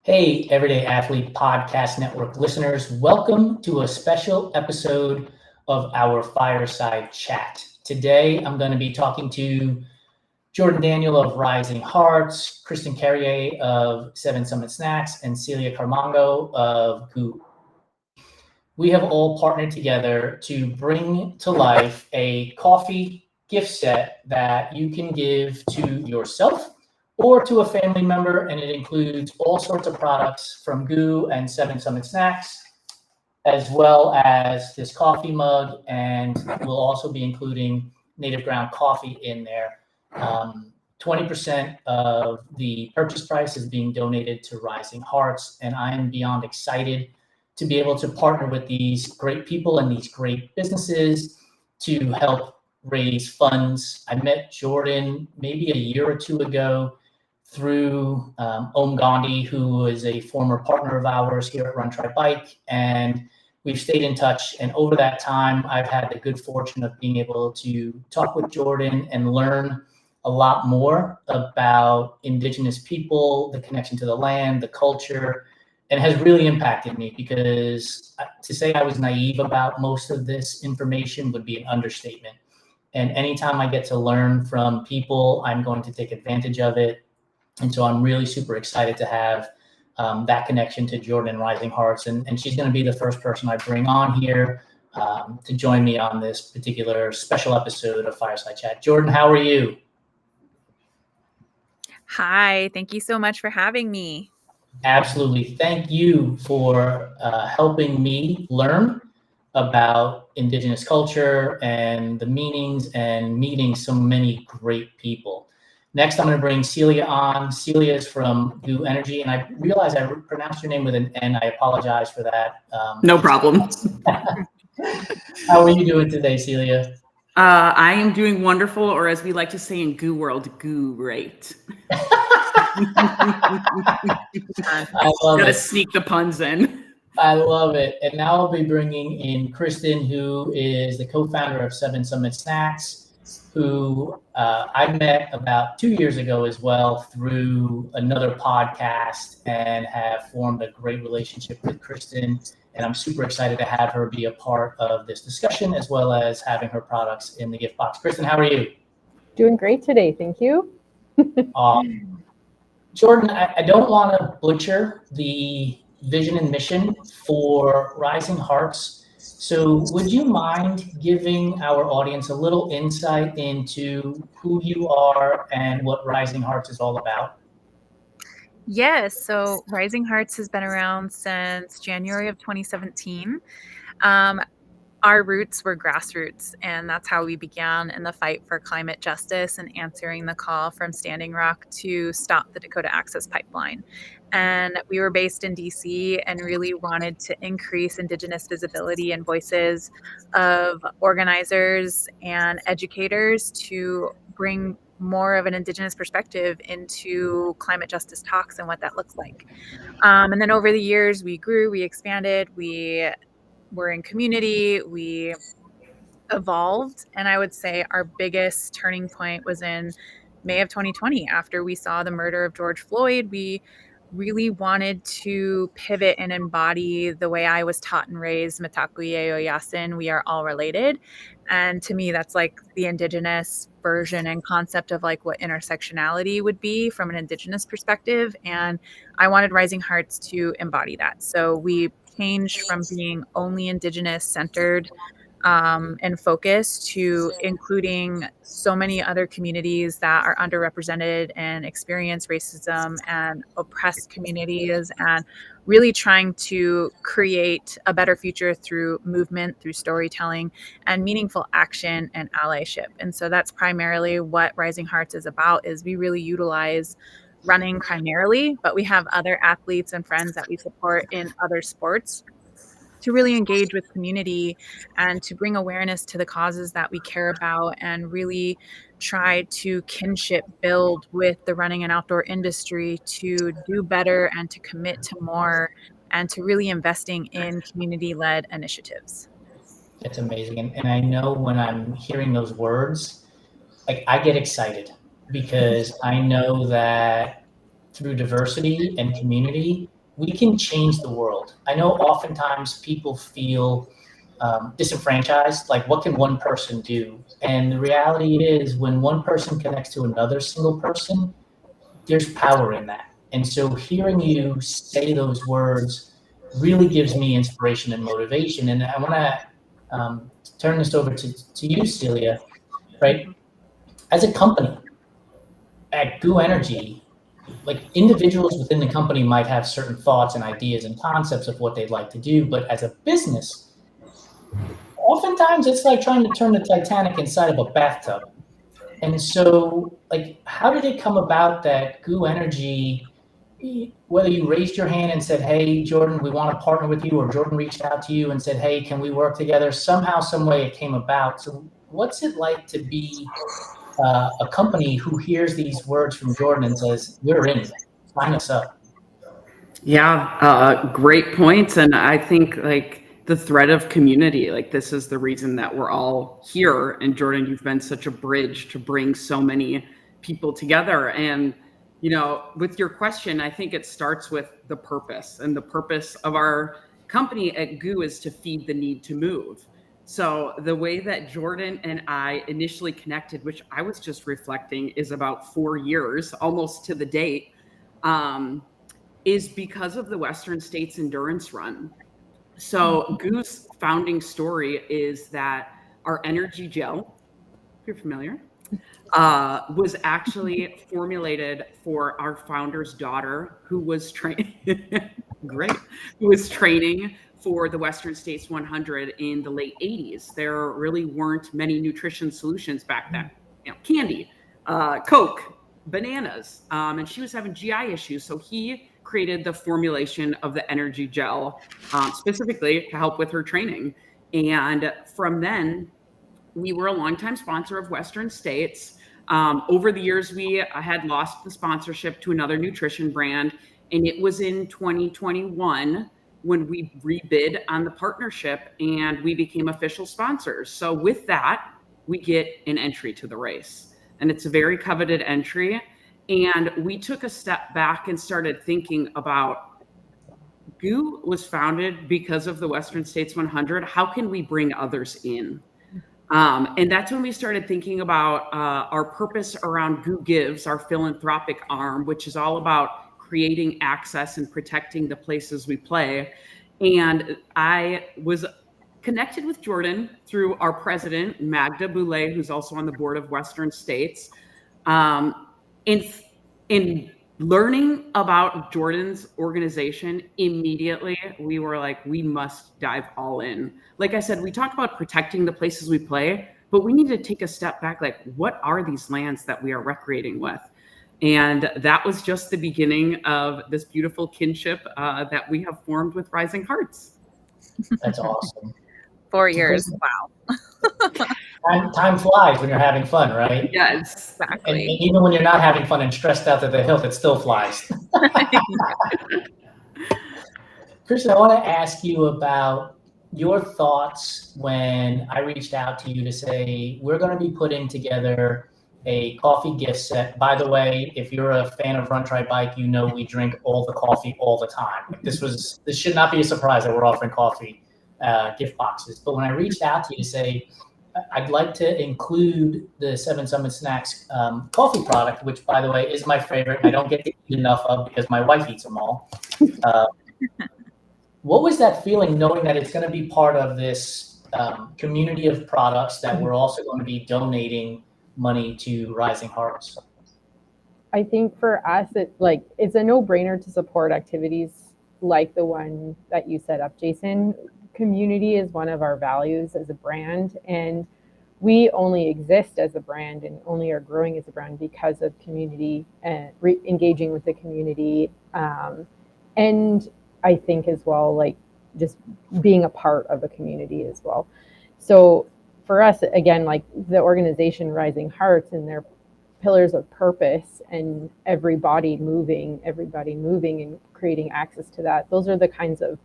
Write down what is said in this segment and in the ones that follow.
Hey, Everyday Athlete Podcast Network listeners, welcome to a special episode of our Fireside Chat. Today, I'm going to be talking to Jordan Daniel of Rising Hearts, Kristyn Carriere of 7 Summit Snacks, and Celia Camargo of GOO. We have all partnered together to bring to life a coffee gift set that you can give to yourself or to a family member, and it includes all sorts of products from GOO and 7 Summit Snacks, as well as this coffee mug, and we'll also be including native ground coffee in there. 20% of the purchase price is being donated to Rising Hearts, and I am beyond excited to be able to partner with these great people and these great businesses to help raise funds. I met Jordan maybe a year or two ago through Gandhi, who is a former partner of ours here at Run Try Bike, and we've stayed in touch. And over that time, I've had the good fortune of being able to talk with Jordan and learn a lot more about Indigenous people, the connection to the land, the culture, and has really impacted me, because to say I was naive about most of this information would be an understatement. And anytime I get to learn from people, I'm going to take advantage of it. And so I'm really super excited to have that connection to Jordan and Rising Hearts. And she's going to be the first person I bring on here to join me on this particular special episode of Fireside Chat. Jordan, how are you? Hi, thank you so much for having me. Absolutely. Thank you for helping me learn about Indigenous culture and the meanings and meeting so many great people. Next, I'm going to bring Celia on. Celia is from GOO Energy, and I realize I pronounced your name with an N. I apologize for that. No problem. How are you doing today, Celia? I am doing wonderful, or as we like to say in GOO world, great. I love Gotta it. sneak the puns in. I love it. And now I'll be bringing in Kristyn, who is the co-founder of 7 Summit Snacks, who I met about 2 years ago as well through another podcast, and have formed a great relationship with Kristyn. And I'm super excited to have her be a part of this discussion, as well as having her products in the gift box. Kristyn, how are you? Doing great today, thank you. Jordan, I don't want to butcher the vision and mission for Rising Hearts. So would you mind giving our audience a little insight into who you are and what Rising Hearts is all about? Yes, so Rising Hearts has been around since January of 2017. Our roots were grassroots, and that's how we began in the fight for climate justice and answering the call from Standing Rock to stop the Dakota Access Pipeline. And we were based in DC and really wanted to increase Indigenous visibility and voices of organizers and educators to bring more of an Indigenous perspective into climate justice talks and what that looks like. And then over the years, we grew, we expanded, we were in community, we evolved. And I would say our biggest turning point was in May of 2020. After we saw the murder of George Floyd, we really wanted to pivot and embody the way I was taught and raised, Mitákuye Oyás'in, we are all related. And to me, that's like the Indigenous version and concept of like what intersectionality would be from an Indigenous perspective. And I wanted Rising Hearts to embody that. So we changed from being only Indigenous centered and focused to including so many other communities that are underrepresented and experience racism and oppressed communities, and really trying to create a better future through movement, through storytelling, and meaningful action and allyship. And so that's primarily what Rising Hearts is about, is we really utilize running primarily, but we have other athletes and friends that we support in other sports to really engage with community and to bring awareness to the causes that we care about, and really try to kinship build with the running and outdoor industry to do better and to commit to more and to really investing in community-led initiatives. That's amazing. And I know when I'm hearing those words, like, I get excited, because I know that through diversity and community, we can change the world. I know oftentimes people feel disenfranchised, like what can one person do? And the reality is when one person connects to another single person, there's power in that. And so hearing you say those words really gives me inspiration and motivation. And I want to turn this over to you, Celia, right? As a company at Goo Energy, like individuals within the company might have certain thoughts and ideas and concepts of what they'd like to do, but as a business, oftentimes it's like trying to turn the Titanic inside of a bathtub. And so, like, how did it come about that Goo Energy, whether you raised your hand and said, hey, Jordan, we want to partner with you, or Jordan reached out to you and said, hey, can we work together? Somehow, some way it came about. So what's it like to be a company who hears these words from Jordan and says, we're in, sign us up? Yeah, great points. And I think like the thread of community, like this is the reason that we're all here. And Jordan, you've been such a bridge to bring so many people together. And, you know, with your question, I think it starts with the purpose, and the purpose of our company at Goo is to feed the need to move. So the way that Jordan and I initially connected, which I was just reflecting is about 4 years, almost to the date, is because of the Western States Endurance Run. So Goo's founding story is that our energy gel, if you're familiar, was actually formulated for our founder's daughter, who was training for the Western States 100 in the late 80s. There really weren't many nutrition solutions back then. You know, candy, Coke, bananas, and she was having GI issues. So he created the formulation of the energy gel specifically to help with her training. And from then, we were a longtime sponsor of Western States. Over the years, we had lost the sponsorship to another nutrition brand. And it was in 2021 when we rebid on the partnership and we became official sponsors. So with that, we get an entry to the race. And it's a very coveted entry. And we took a step back and started thinking about Goo was founded because of the Western States 100. How can we bring others in? And that's when we started thinking about our purpose around Goo Gives, our philanthropic arm, which is all about creating access and protecting the places we play. And I was connected with Jordan through our president, Magda Boulay, who's also on the board of Western States. In learning about Jordan's organization, immediately we were like, we must dive all in. Like I said, we talk about protecting the places we play, but we need to take a step back. Like, what are these lands that we are recreating with? And that was just the beginning of this beautiful kinship that we have formed with Rising Hearts. That's awesome. 4 years. Wow. Time flies when you're having fun, right? Yes, Exactly. And even when you're not having fun and stressed out to the hilt, it still flies. Kristyn, I want to ask you about your thoughts when I reached out to you to say, we're going to be putting together a coffee gift set. By the way, if you're a fan of Run Try Bike, you know we drink all the coffee all the time. This should not be a surprise that we're offering coffee gift boxes. But when I reached out to you to say, I'd like to include the Seven Summit Snacks coffee product, which, by the way, is my favorite. I don't get to eat enough of because my wife eats them all. What was that feeling knowing that it's going to be part of this community of products that we're also going to be donating money to Rising Hearts? I think for us, it's a no-brainer to support activities like the one that you set up, Jason. Community is one of our values as a brand, and we only exist as a brand and only are growing as a brand because of community and engaging with the community. And I think as well, like just being a part of a community as well. So for us, again, like the organization Rising Hearts and their pillars of purpose and everybody moving and creating access to that, those are the kinds of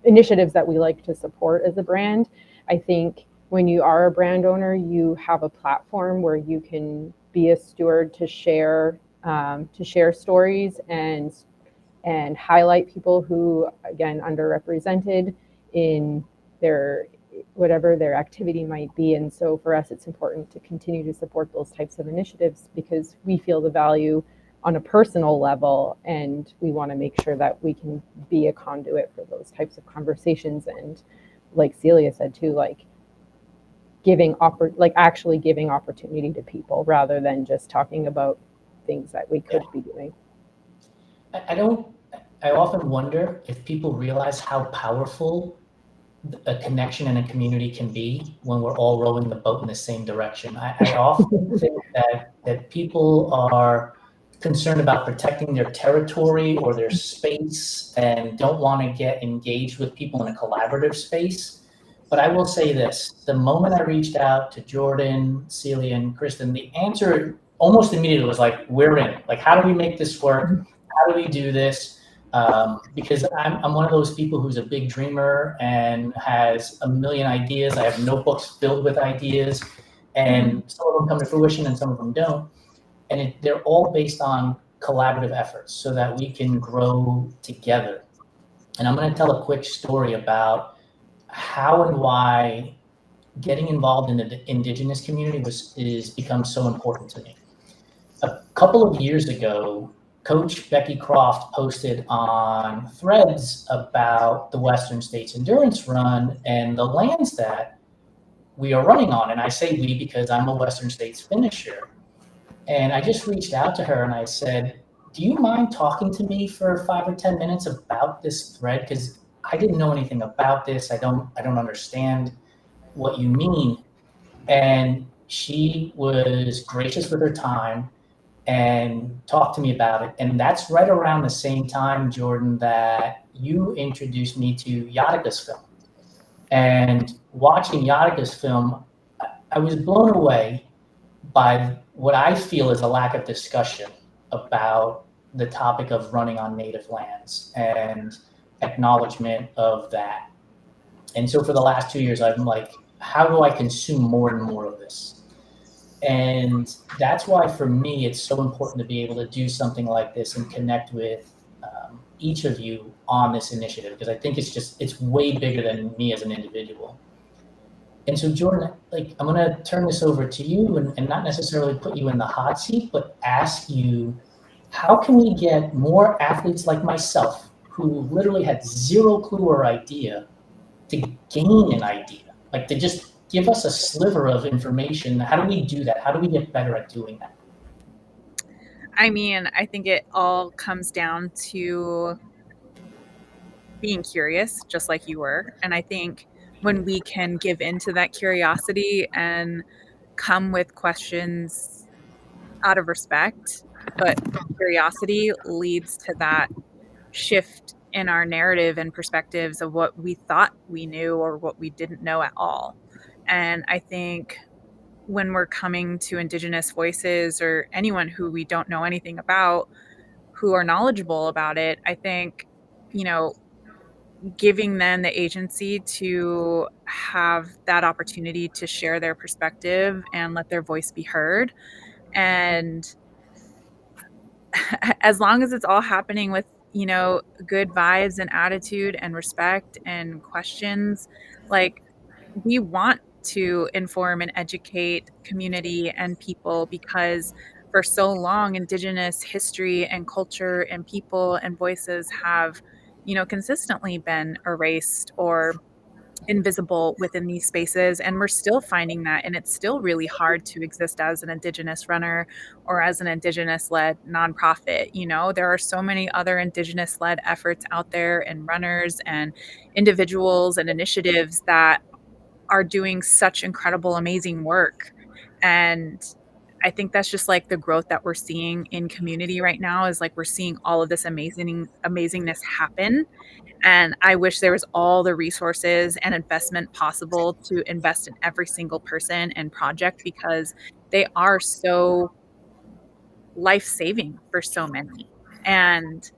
initiatives that we like to support as a brand. I think when you are a brand owner, you have a platform where you can be a steward to share stories and and highlight people who, again, underrepresented in their whatever their activity might be. And so for us, it's important to continue to support those types of initiatives because we feel the value on a personal level, and we want to make sure that we can be a conduit for those types of conversations. And like Celia said too, like actually giving opportunity to people rather than just talking about things that we could be doing. I often wonder if people realize how powerful a connection and a community can be when we're all rowing the boat in the same direction. I often think that people are concerned about protecting their territory or their space and don't want to get engaged with people in a collaborative space. But I will say this, the moment I reached out to Jordan, Celia, and Kristyn, the answer almost immediately was like, we're in. Like, how do we make this work? How do we do this? Because I'm one of those people who's a big dreamer and has a million ideas. I have notebooks filled with ideas, and some of them come to fruition and some of them don't. And they're all based on collaborative efforts so that we can grow together. And I'm going to tell a quick story about how and why getting involved in the Indigenous community is become so important to me. A couple of years ago, Coach Becky Croft posted on Threads about the Western States Endurance Run and the lands that we are running on. And I say we because I'm a Western States finisher. And I just reached out to her and I said, do you mind talking to me for 5 or 10 minutes about this thread? Because I didn't know anything about this. I don't understand what you mean. And she was gracious with her time and talked to me about it. And that's right around the same time, Jordan, that you introduced me to Yatika's film. And watching Yatika's film, I was blown away by what I feel is a lack of discussion about the topic of running on native lands and acknowledgement of that. And so for the last 2 years, I'm like, how do I consume more and more of this? And that's why for me, it's so important to be able to do something like this and connect with each of you on this initiative, because I think it's way bigger than me as an individual. And so Jordan, like, I'm going to turn this over to you and not necessarily put you in the hot seat, but ask you, how can we get more athletes like myself who literally had zero clue or idea to gain an idea, like to just give us a sliver of information? How do we do that? How do we get better at doing that? I mean, I think it all comes down to being curious, just like you were. And I think when we can give into that curiosity and come with questions out of respect, but curiosity leads to that shift in our narrative and perspectives of what we thought we knew or what we didn't know at all. And I think when we're coming to Indigenous voices or anyone who we don't know anything about, who are knowledgeable about it, I think, giving them the agency to have that opportunity to share their perspective and let their voice be heard. And as long as it's all happening with, good vibes and attitude and respect and questions, like, we want to inform and educate community and people, because for so long, Indigenous history and culture and people and voices have, consistently been erased or invisible within these spaces. And we're still finding that. And it's still really hard to exist as an Indigenous runner or as an Indigenous-led nonprofit. There are so many other Indigenous-led efforts out there, and runners and individuals and initiatives that are doing such incredible, amazing work. And I think that's just like the growth that we're seeing in community right now, is like we're seeing all of this amazingness happen. And I wish there was all the resources and investment possible to invest in every single person and project, because they are so life-saving for so many. And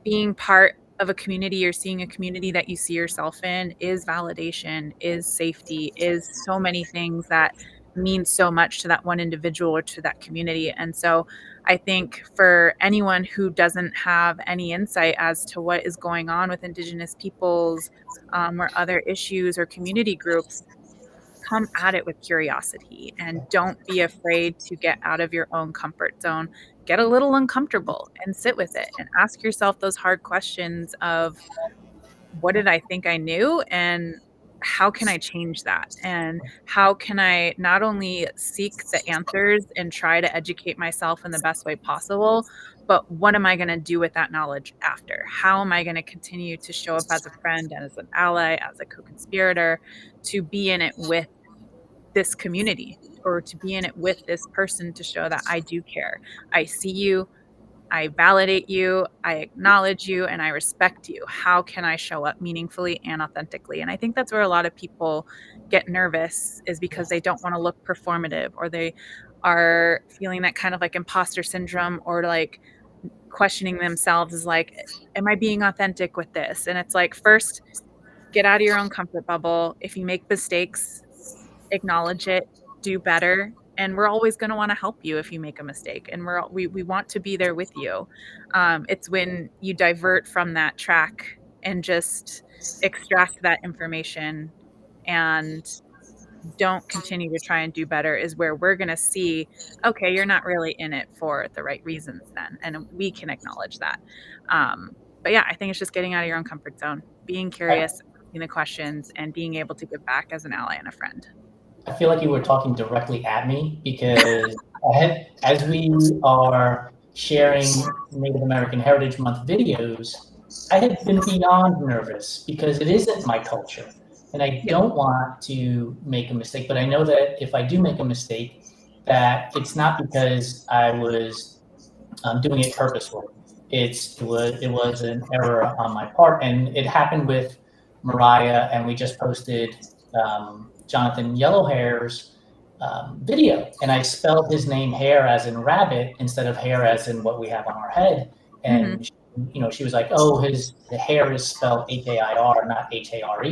being part of a community or seeing a community that you see yourself in is validation, is safety, is so many things that mean so much to that one individual or to that community. And so I think for anyone who doesn't have any insight as to what is going on with Indigenous peoples or other issues or community groups, come at it with curiosity and don't be afraid to get out of your own comfort zone. Get a little uncomfortable and sit with it and ask yourself those hard questions of, what did I think I knew? And how can I change that? And how can I not only seek the answers and try to educate myself in the best way possible, but what am I going to do with that knowledge after? How am I going to continue to show up as a friend and as an ally, as a co-conspirator, to be in it with this community or to be in it with this person to show that I do care. I see you, I validate you, I acknowledge you, and I respect you. How can I show up meaningfully and authentically? And I think that's where a lot of people get nervous, is because they don't want to look performative, or they are feeling that kind of like imposter syndrome, or like questioning themselves is like, am I being authentic with this? And it's like, first, get out of your own comfort bubble. If you make mistakes, acknowledge it, do better, and we're always going to want to help you if you make a mistake, and we want to be there with you. It's when you divert from that track and just extract that information and don't continue to try and do better is where we're going to see, okay, you're not really in it for the right reasons then, and we can acknowledge that. But yeah, I think it's just getting out of your own comfort zone, being curious, asking the questions, and being able to give back as an ally and a friend. I feel like you were talking directly at me, because as we are sharing Native American Heritage Month videos, I had been beyond nervous because it isn't my culture. And I don't want to make a mistake, but I know that if I do make a mistake, that it's not because I was doing it purposefully. It was an error on my part, and it happened with Mariah, and we just posted Jonathan Yellowhair's video, and I spelled his name hair as in rabbit instead of hair as in what we have on our head. And she was like, "Oh, the hair is spelled Hair, not Hare."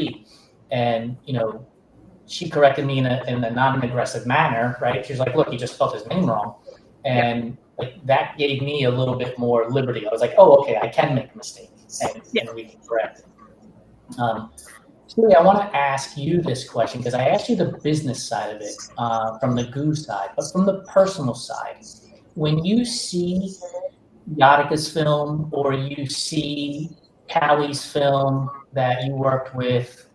And she corrected me in a non-aggressive manner, right? She was like, "Look, you just spelled his name wrong," and like that gave me a little bit more liberty. I was like, "Oh, okay, I can make a mistake, and we can correct it." Celia, I want to ask you this question, because I asked you the business side of it from the GOO side, but from the personal side, when you see Yatika's film, or you see Callie's film that you worked with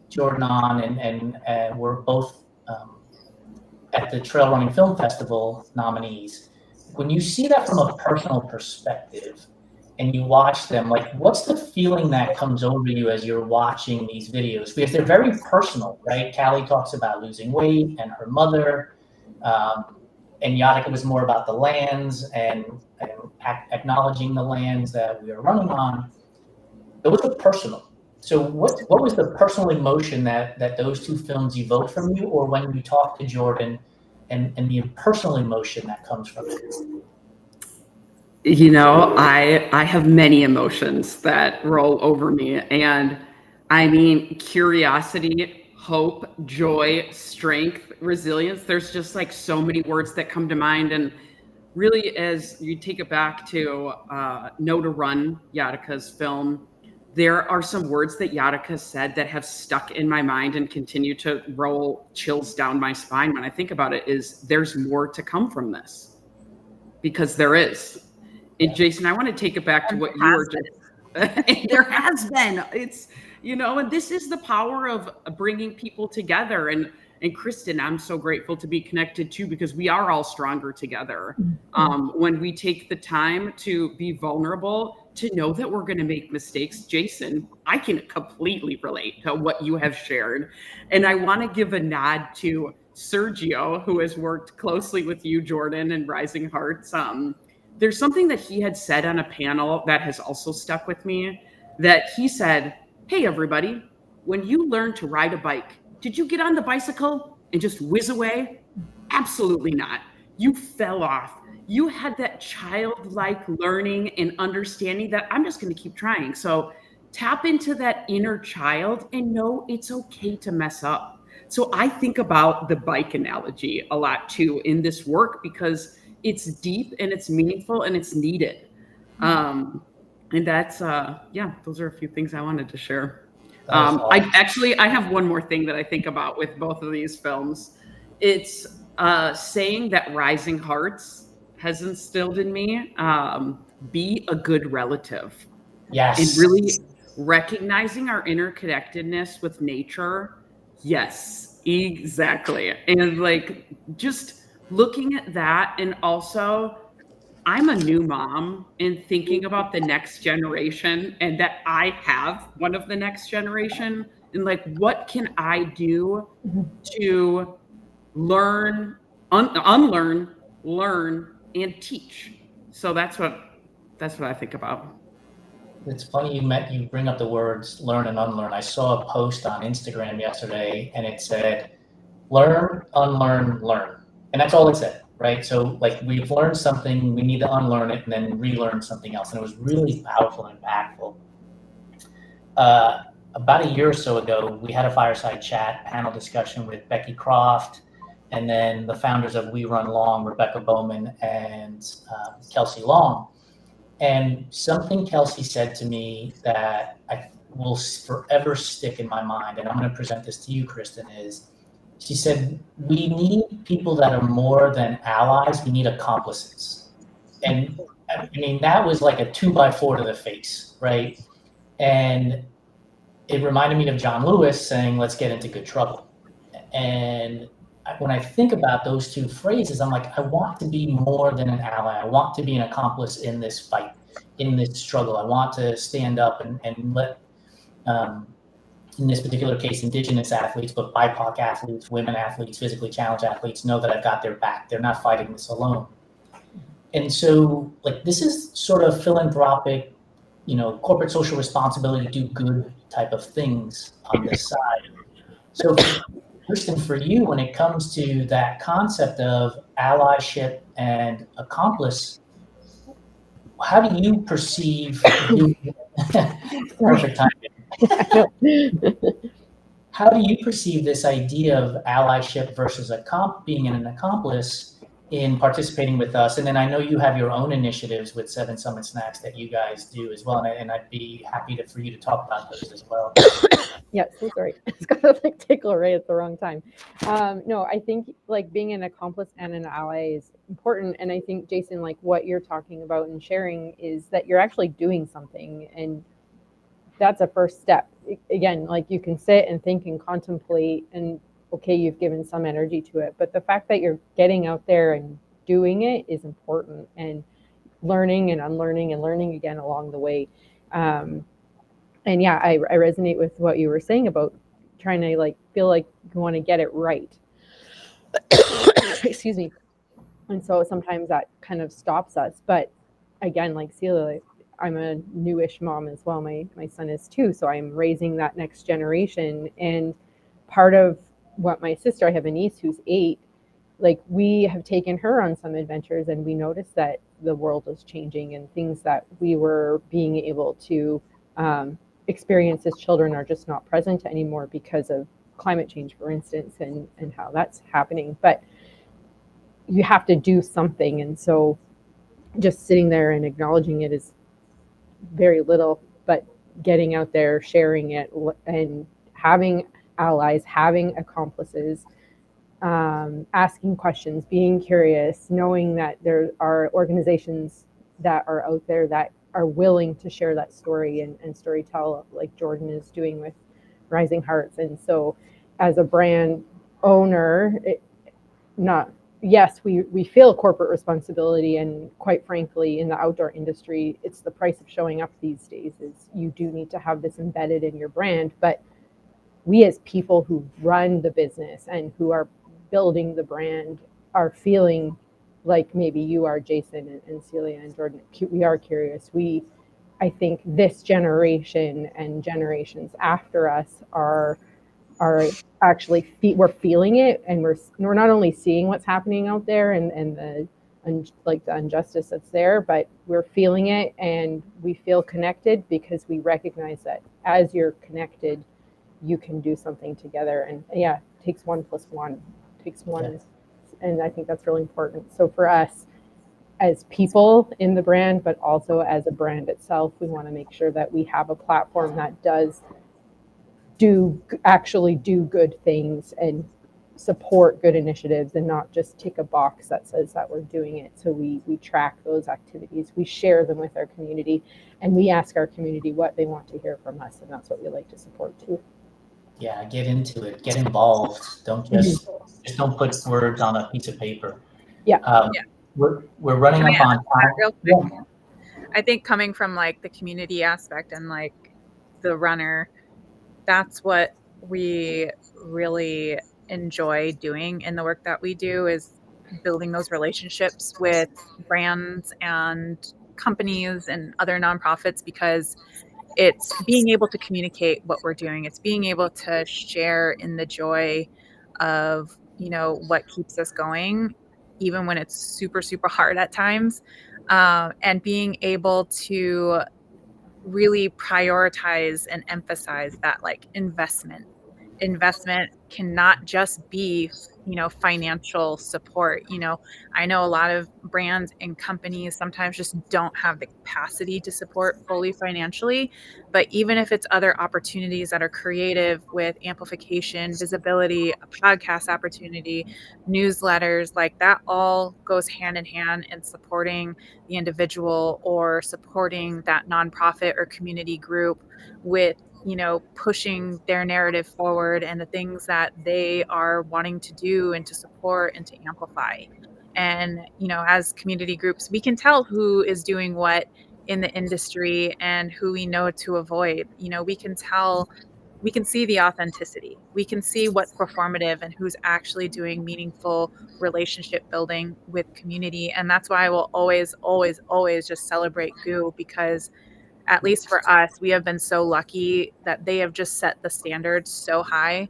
Jordan on, and we're both at the Trail Running Film Festival nominees, when you see that from a personal perspective and you watch them, like, what's the feeling that comes over you as you're watching these videos? Because they're very personal, right? Callie talks about losing weight and her mother, and Yatika was more about the lands and acknowledging the lands that we are running on. Those are personal. So what was the personal emotion that those two films evoked from you, or when you talk to Jordan, and the personal emotion that comes from it? I have many emotions that roll over me. And I mean, curiosity, hope, joy, strength, resilience. There's just like so many words that come to mind. And really, as you take it back to No to Run, Yatika's film, there are some words that Yatika said that have stuck in my mind and continue to roll chills down my spine when I think about it, is there's more to come from this, because there is. And Jason, I want to take it back to what you were just, there has been, it's, and this is the power of bringing people together. And Kristyn, I'm so grateful to be connected to, because we are all stronger together. When we take the time to be vulnerable, to know that we're going to make mistakes. Jason, I can completely relate to what you have shared. And I want to give a nod to Sergio, who has worked closely with you, Jordan, and Rising Hearts. There's something that he had said on a panel that has also stuck with me, that he said, "Hey, everybody, when you learn to ride a bike, did you get on the bicycle and just whiz away? Absolutely not. You fell off. You had that childlike learning and understanding that I'm just going to keep trying." So tap into that inner child and know it's okay to mess up. So I think about the bike analogy a lot too in this work, because it's deep and it's meaningful and it's needed. And that's those are a few things I wanted to share. Awesome. I have one more thing that I think about with both of these films. It's saying that Rising Hearts has instilled in me, be a good relative. And Yes. really recognizing our interconnectedness with nature. Yes, exactly. And like just looking at that, and also I'm a new mom and thinking about the next generation, and that I have one of the next generation, and like what can I do to learn, unlearn, learn, and teach. So that's what I think about. It's funny you bring up the words learn and unlearn. I saw a post on Instagram yesterday and it said learn, unlearn, learn. And that's all it said, right? So like we've learned something, we need to unlearn it and then relearn something else. And it was really powerful and impactful. About a year or so ago, we had a fireside chat panel discussion with Becky Croft and then the founders of We Run Long, Rebecca Bowman and Kelsey Long. And something Kelsey said to me that I will forever stick in my mind, and I'm going to present this to you, Kristyn, is she said, we need people that are more than allies, we need accomplices. And I mean, that was like a 2x4 to the face, right? And it reminded me of John Lewis saying, let's get into good trouble. And when I think about those two phrases, I'm like, I want to be more than an ally. I want to be an accomplice in this fight, in this struggle. I want to stand up and let, in this particular case, Indigenous athletes, but BIPOC athletes, women athletes, physically challenged athletes know that I've got their back. They're not fighting this alone. And so, like, this is sort of philanthropic, corporate social responsibility, do good type of things on this side. So, Kristyn, for you, when it comes to that concept of allyship and accomplice, how do you perceive perfect timing? How do you perceive this idea of allyship versus being an accomplice in participating with us? And then I know you have your own initiatives with 7 Summit Snacks that you guys do as well, and I'd be happy for you to talk about those as well. Yeah, so sorry. It's gonna tickle right at the wrong time. No, I think like being an accomplice and an ally is important. And I think, Jason, like what you're talking about and sharing is that you're actually doing something. And that's a first step. Again, like you can sit and think and contemplate and okay, you've given some energy to it. But the fact that you're getting out there and doing it is important, and learning and unlearning and learning again along the way. And yeah, I resonate with what you were saying about trying to like feel like you want to get it right. Excuse me. And so sometimes that kind of stops us. But again, like Celia, I'm a newish mom as well. My son is 2, so I'm raising that next generation. And part of what my sister, I have a niece who's 8, like we have taken her on some adventures, and we noticed that the world is changing and things that we were being able to experience as children are just not present anymore because of climate change, for instance, and how that's happening. But you have to do something. And so just sitting there and acknowledging it is very little, but getting out there, sharing it, and having allies, having accomplices, asking questions, being curious, knowing that there are organizations that are out there that are willing to share that story and storytell, like Jordan is doing with Rising Hearts. And so as a brand owner, yes, we feel corporate responsibility, and quite frankly, in the outdoor industry, it's the price of showing up these days is you do need to have this embedded in your brand. But we as people who run the business and who are building the brand are feeling like maybe you are, Jason and Celia and Jordan. We are curious. I think this generation and generations after us are actually we're feeling it, and we're not only seeing what's happening out there and the injustice that's there, but we're feeling it, and we feel connected because we recognize that as you're connected, you can do something together. And yeah, it takes 1 + 1 takes 1. Yeah. And I think that's really important. So for us, as people in the brand, but also as a brand itself. We want to make sure that we have a platform that does actually do good things and support good initiatives, and not just tick a box that says that we're doing it. So we track those activities, we share them with our community, and we ask our community what they want to hear from us, and that's what we like to support too. Yeah, get into it, get involved. Don't just don't put words on a piece of paper. Yeah. We're running Can I up on add time. real quick? Yeah. I think coming from like the community aspect and like the runner, that's what we really enjoy doing in the work that we do, is building those relationships with brands and companies and other nonprofits, because it's being able to communicate what we're doing. It's being able to share in the joy of, what keeps us going, even when it's super, super hard at times. And being able to really prioritize and emphasize that, like, investment cannot just be financial support. I know a lot of brands and companies sometimes just don't have the capacity to support fully financially, but even if it's other opportunities that are creative with amplification, visibility, a podcast opportunity, newsletters, like that all goes hand in hand in supporting the individual or supporting that nonprofit or community group with pushing their narrative forward and the things that they are wanting to do and to support and to amplify. And as community groups, we can tell who is doing what in the industry and who we know to avoid. We can tell, we can see the authenticity, we can see what's performative and who's actually doing meaningful relationship building with community. And that's why I will always, always, always just celebrate GOO, because at least for us, we have been so lucky that they have just set the standard so high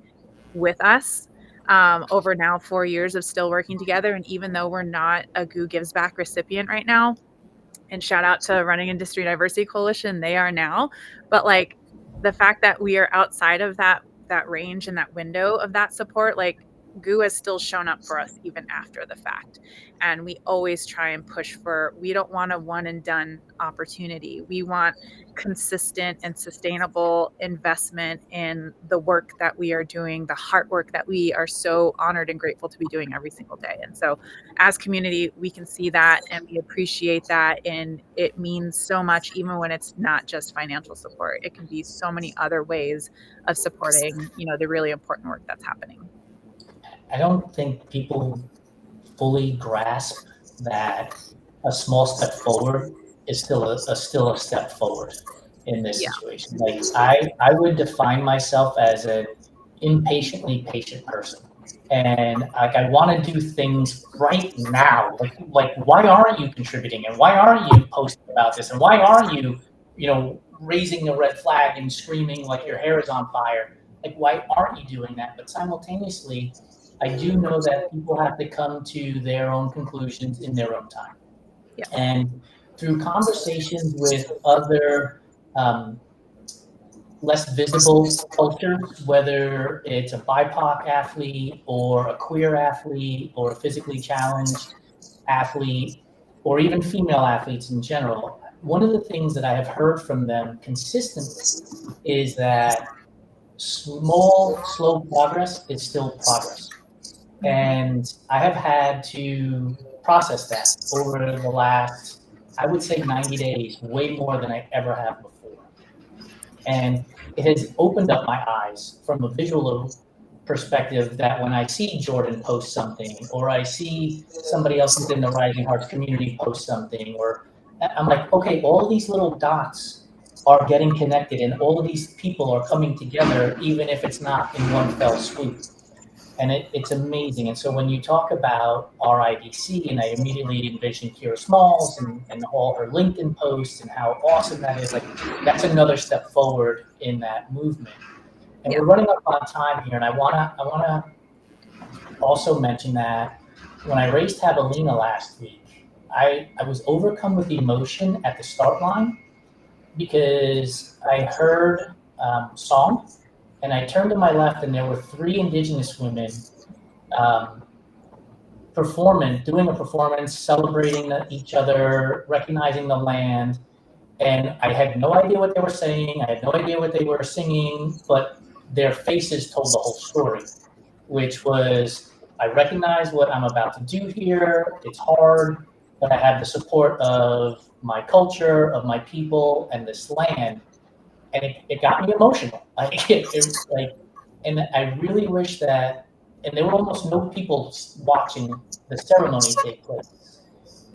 with us, over now 4 years of still working together. And even though we're not a GOO Gives Back recipient right now, and shout out to Running Industry Diversity Coalition, they are now, but like the fact that we are outside of that range and that window of that support, like GOO has still shown up for us even after the fact. And we always try and push for, we don't want a one and done opportunity. We want consistent and sustainable investment in the work that we are doing, the hard work that we are so honored and grateful to be doing every single day. And so as community, we can see that and we appreciate that. And it means so much, even when it's not just financial support. It can be so many other ways of supporting, the really important work that's happening. I don't think people fully grasp that a small step forward is still a step forward in this situation. Like I would define myself as an impatiently patient person. And like I want to do things right now. Like why aren't you contributing? And why aren't you posting about this? And why aren't you, raising the red flag and screaming like your hair is on fire? Like why aren't you doing that? But simultaneously, I do know that people have to come to their own conclusions in their own time. Yeah. And through conversations with other less visible cultures, whether it's a BIPOC athlete or a queer athlete or a physically challenged athlete, or even female athletes in general, one of the things that I have heard from them consistently is that small, slow progress is still progress. And I have had to process that over the last, I would say 90 days, way more than I ever have before. And it has opened up my eyes from a visual perspective that when I see Jordan post something, or I see somebody else within the Rising Hearts community post something, or I'm like, okay, all these little dots are getting connected and all of these people are coming together, even if it's not in one fell swoop. And it's amazing. And so when you talk about RIDC, and I immediately envision Kira Smalls and all her LinkedIn posts and how awesome that is, like that's another step forward in that movement. And we're running up on time here, and I wanna also mention that when I raced Javelina last week, I was overcome with emotion at the start line because I heard song. And I turned to my left, and there were 3 Indigenous women doing a performance, celebrating each other, recognizing the land. And I had no idea what they were saying. I had no idea what they were singing, but their faces told the whole story, which was, I recognize what I'm about to do here. It's hard, but I have the support of my culture, of my people, and this land. And it got me emotional. And I really wish that, and there were almost no people watching the ceremony take place.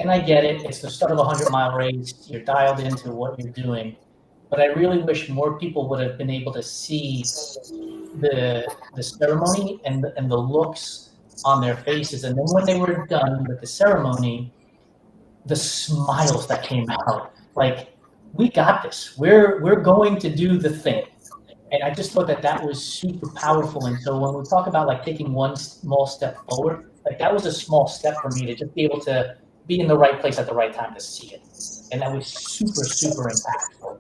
And I get it, it's the start of a 100-mile race, you're dialed into what you're doing. But I really wish more people would have been able to see the ceremony and the looks on their faces. And then when they were done with the ceremony, the smiles that came out, like, we got this. We're going to do the thing. And I just thought that was super powerful. And so when we talk about like taking one small step forward, like that was a small step for me to just be able to be in the right place at the right time to see it. And that was super, super impactful.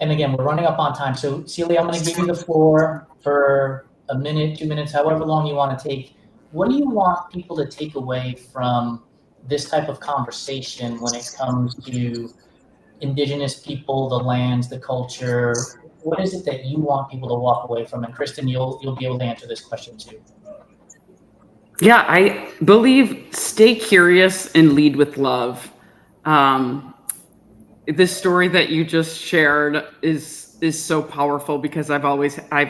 And again, we're running up on time. So Celia, I'm going to give you the floor for a minute, 2 minutes, however long you want to take. What do you want people to take away from this type of conversation when it comes to Indigenous people, the lands, the culture? What is it that you want people to walk away from? And Kristyn, you'll be able to answer this question too. Yeah, I believe stay curious and lead with love. This story that you just shared is so powerful because I've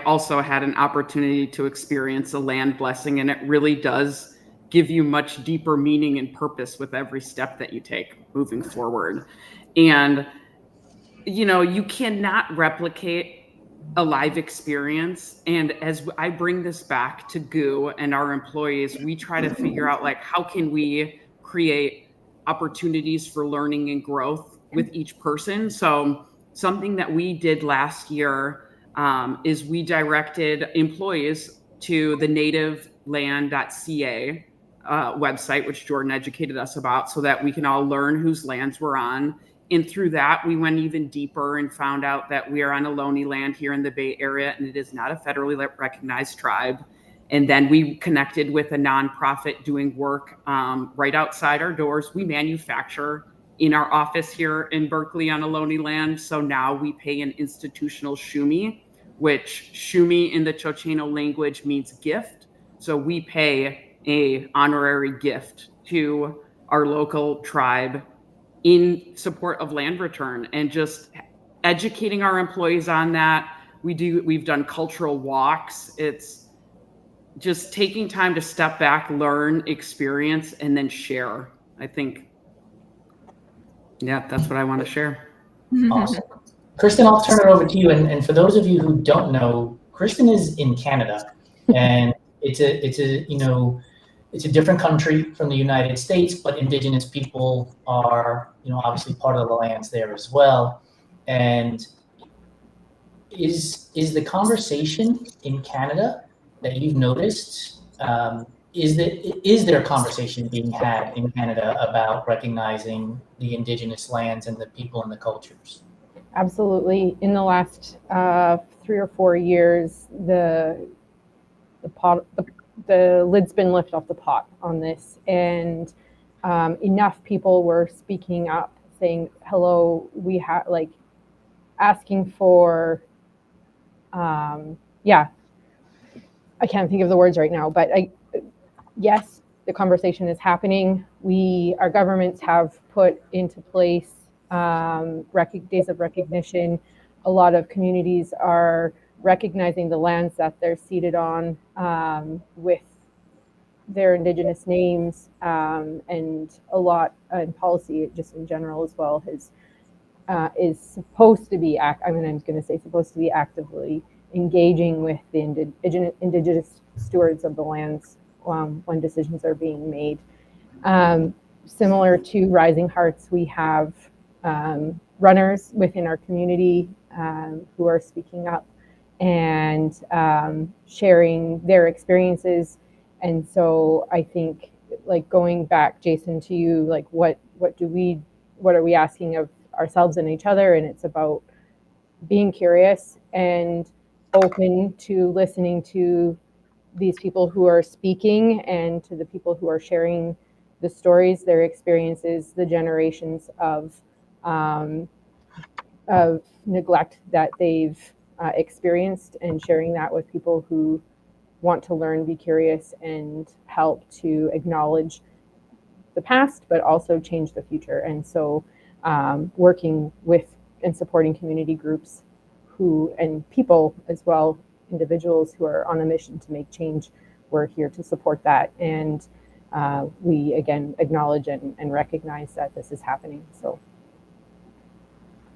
also had an opportunity to experience a land blessing, and it really does give you much deeper meaning and purpose with every step that you take moving forward. And you cannot replicate a live experience. And as I bring this back to GOO and our employees, we try to figure out like, how can we create opportunities for learning and growth with each person? So something that we did last year is we directed employees to the nativeland.ca website, which Jordan educated us about, so that we can all learn whose lands we're on. And through that, we went even deeper and found out that we are on Ohlone land here in the Bay Area, and it is not a federally recognized tribe. And then we connected with a nonprofit doing work right outside our doors. We manufacture in our office here in Berkeley on Ohlone land. So now we pay an institutional shumi, which shumi in the Chochenyo language means gift. So we pay a honorary gift to our local tribe in support of land return, and just educating our employees on that. We've done cultural walks. It's just taking time to step back, learn, experience, and then share. I think, yeah, that's what I want to share. Awesome. Kristyn, I'll turn it over to you. And for those of you who don't know, Kristyn is in Canada, and it's a different country from the United States, but Indigenous people are, obviously part of the lands there as well. And is the conversation in Canada that you've noticed, is there a conversation being had in Canada about recognizing the Indigenous lands and the people and the cultures? Absolutely. In the last 3 or 4 years, the lid's been lifted off the pot on this, and enough people were speaking up, saying, hello, we have, like, asking for, I can't think of the words right now, but yes, the conversation is happening. Our governments have put into place days of recognition. A lot of communities are recognizing the lands that they're seated on with their Indigenous names, and a lot in policy, just in general as well, is supposed to be supposed to be actively engaging with the Indigenous stewards of the lands when decisions are being made. Similar to Rising Hearts, we have runners within our community who are speaking up and sharing their experiences. And so I think, like, going back, Jason, to you, like, what are we asking of ourselves and each other? And it's about being curious and open to listening to these people who are speaking and to the people who are sharing the stories, their experiences, the generations of neglect that they've experienced, and sharing that with people who want to learn, be curious, and help to acknowledge the past, but also change the future. And so working with and supporting community groups who, and people as well, individuals who are on a mission to make change, we're here to support that. And we, again, acknowledge and recognize that this is happening. So.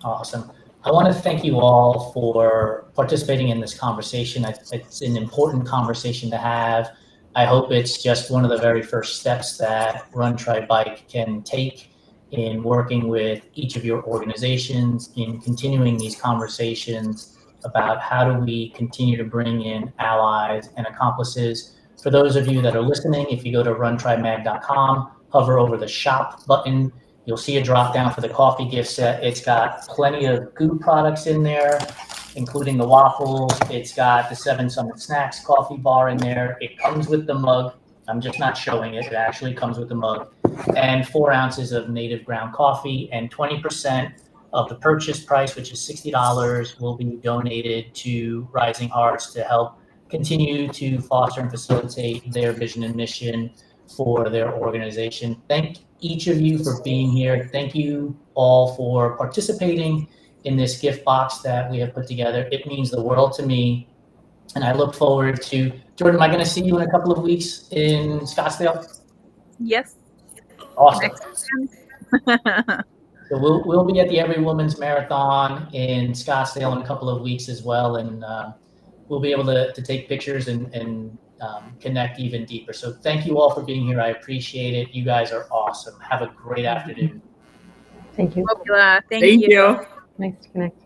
Awesome. I want to thank you all for participating in this conversation. It's an important conversation to have. I hope it's just one of the very first steps that Run, Try, Bike can take in working with each of your organizations, in continuing these conversations about how do we continue to bring in allies and accomplices. For those of you that are listening, if you go to runtrymag.com, hover over the shop button, you'll see a drop down for the coffee gift set. It's got plenty of GOO products in there, including the waffles. It's got the 7 Summit Snacks coffee bar in there. It comes with the mug. I'm just not showing it. It actually comes with the mug. And 4 ounces of native ground coffee, and 20% of the purchase price, which is $60, will be donated to Rising Hearts to help continue to foster and facilitate their vision and mission for their organization. Thank each of you for being here. Thank you all for participating in this gift box that we have put together. It means the world to me. And I look forward to, Jordan, am I going to see you in a couple of weeks in Scottsdale? Yes. Awesome. So we'll be at the Every Woman's Marathon in Scottsdale in a couple of weeks as well. And we'll be able to take pictures and connect even deeper. So thank you all for being here. I appreciate it. You guys are awesome. Have a great afternoon. Thank you. Thank you. Nice to connect.